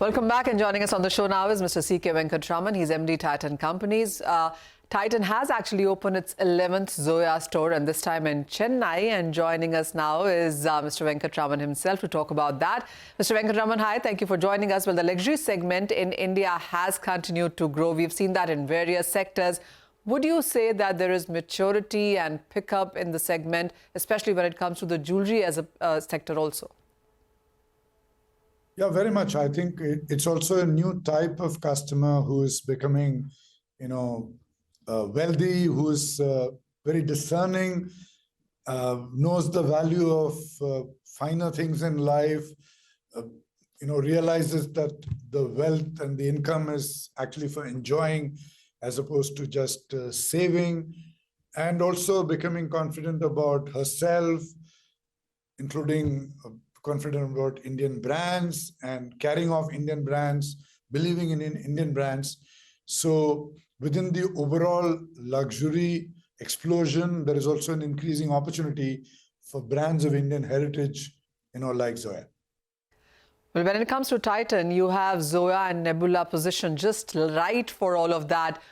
Welcome back, and joining us on the show now is Mr. CK Venkataraman. He's MD Titan Companies. Titan has actually opened its 11th Zoya store, and this time in Chennai. And joining us now is Mr. Venkataraman himself to talk about that. Mr. Venkataraman, hi. Thank you for joining us. Well, the luxury segment in India has continued to grow. We've seen that in various sectors. Would you say that there is maturity and pickup in the segment, especially when it comes to the jewelry as a sector also? Yeah, very much. I think it's also a new type of customer who is becoming, wealthy, who is very discerning, knows the value of finer things in life, realizes that the wealth and the income is actually for enjoying as opposed to just saving, and also becoming confident about herself, including confident about Indian brands and carrying off Indian brands, believing in Indian brands. So within the overall luxury explosion, there is also an increasing opportunity for brands of Indian heritage, like Zoya. Well, when it comes to Titan, you have Zoya and Nebula positioned just right for all of that.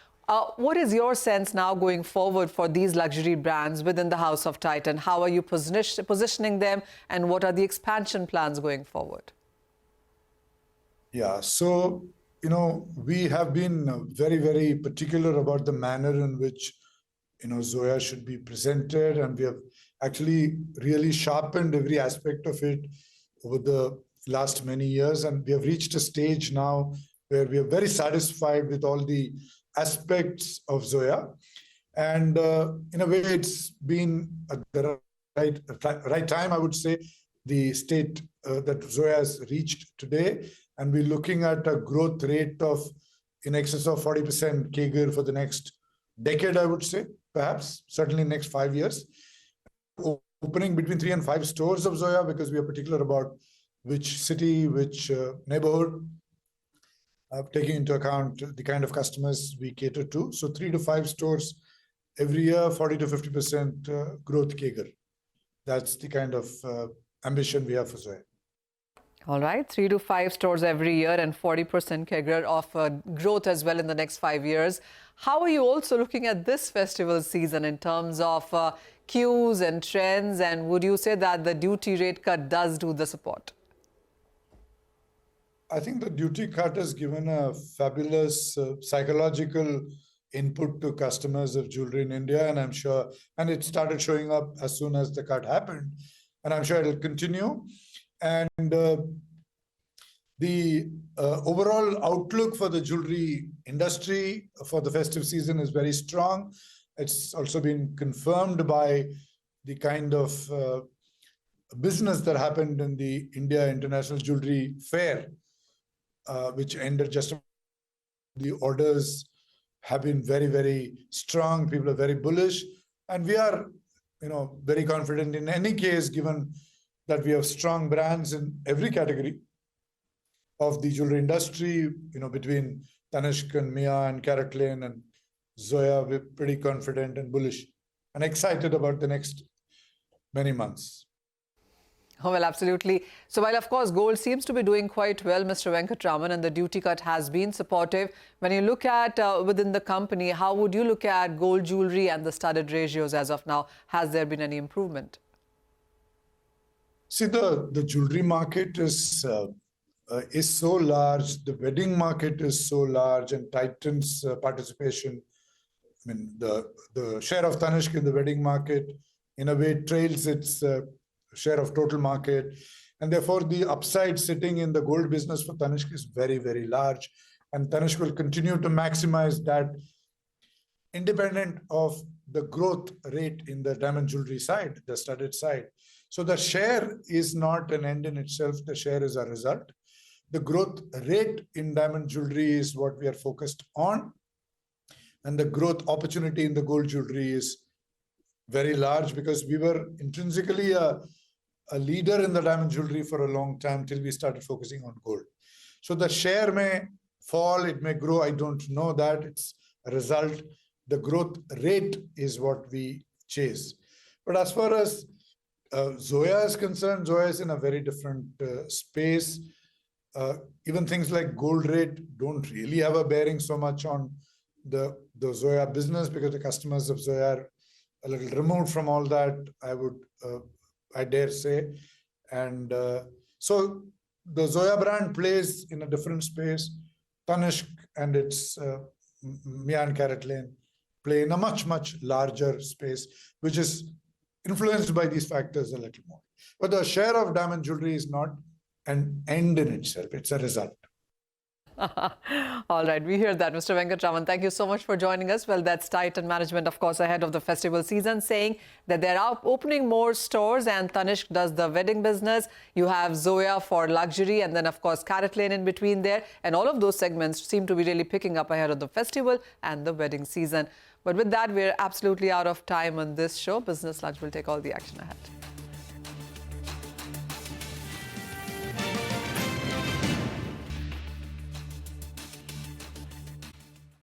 What is your sense now going forward for these luxury brands within the house of Titan? How are you positioning them, and what are the expansion plans going forward? Yeah, so, we have been very, very particular about the manner in which, Zoya should be presented, and we have actually really sharpened every aspect of it over the last many years. And we have reached a stage now where we are very satisfied with all the aspects of Zoya, and in a way it's been at the right time, I would say, the state that Zoya has reached today, and we're looking at a growth rate of in excess of 40% CAGR for the next decade, I would say, perhaps certainly next 5 years, opening between 3 and 5 stores of Zoya, because we are particular about which city, which neighborhood, taking into account the kind of customers we cater to. So 3 to 5 stores every year, 40 to 50% growth CAGR. That's the kind of ambition we have for Zoya. All right, 3 to 5 stores every year and 40% CAGR of growth as well in the next 5 years. How are you also looking at this festival season in terms of cues and trends? And would you say that the duty rate cut does do the support? I think the duty cut has given a fabulous psychological input to customers of jewelry in India, and I'm sure, and it started showing up as soon as the cut happened, and I'm sure it'll continue. And the overall outlook for the jewelry industry for the festive season is very strong. It's also been confirmed by the kind of business that happened in the India International Jewelry Fair, which ended just. The orders have been very, very strong. People are very bullish, and we are, very confident in any case, given that we have strong brands in every category of the jewelry industry. Between Tanishq and Mia and CaratLane and Zoya, we're pretty confident and bullish and excited about the next many months. Oh, well, absolutely. So while, of course, gold seems to be doing quite well, Mr. Venkataraman, and the duty cut has been supportive, when you look at within the company, how would you look at gold jewelry and the studded ratios as of now? Has there been any improvement? See, the jewelry market is so large, the wedding market is so large, and Titan's participation, the share of Tanishq in the wedding market, in a way, trails its share of total market, and therefore the upside sitting in the gold business for Tanishq is very, very large, and Tanishq will continue to maximize that independent of the growth rate in the diamond jewelry side, the studded side. So the share is not an end in itself, the share is a result. The growth rate in diamond jewelry is what we are focused on, and the growth opportunity in the gold jewelry is very large, because we were intrinsically a leader in the diamond jewelry for a long time till we started focusing on gold. So the share may fall, it may grow, I don't know that. It's a result. The growth rate is what we chase. But as far as Zoya is concerned, Zoya is in a very different space. even things like gold rate don't really have a bearing so much on the Zoya business, because the customers of Zoya are a little removed from all that, I dare say. And so the Zoya brand plays in a different space. Tanishq and its Mia and Carrot Lane play in a much, much larger space, which is influenced by these factors a little more. But the share of diamond jewelry is not an end in itself, it's a result. All right, we hear that, Mr. Venkataraman. Thank you so much for joining us. Well, that's Titan management, of course, ahead of the festival season, saying that they're opening more stores, and Tanishq does the wedding business. You have Zoya for luxury, and then, of course, Carrot Lane in between there. And all of those segments seem to be really picking up ahead of the festival and the wedding season. But with that, we're absolutely out of time on this show. Business Lunch will take all the action ahead.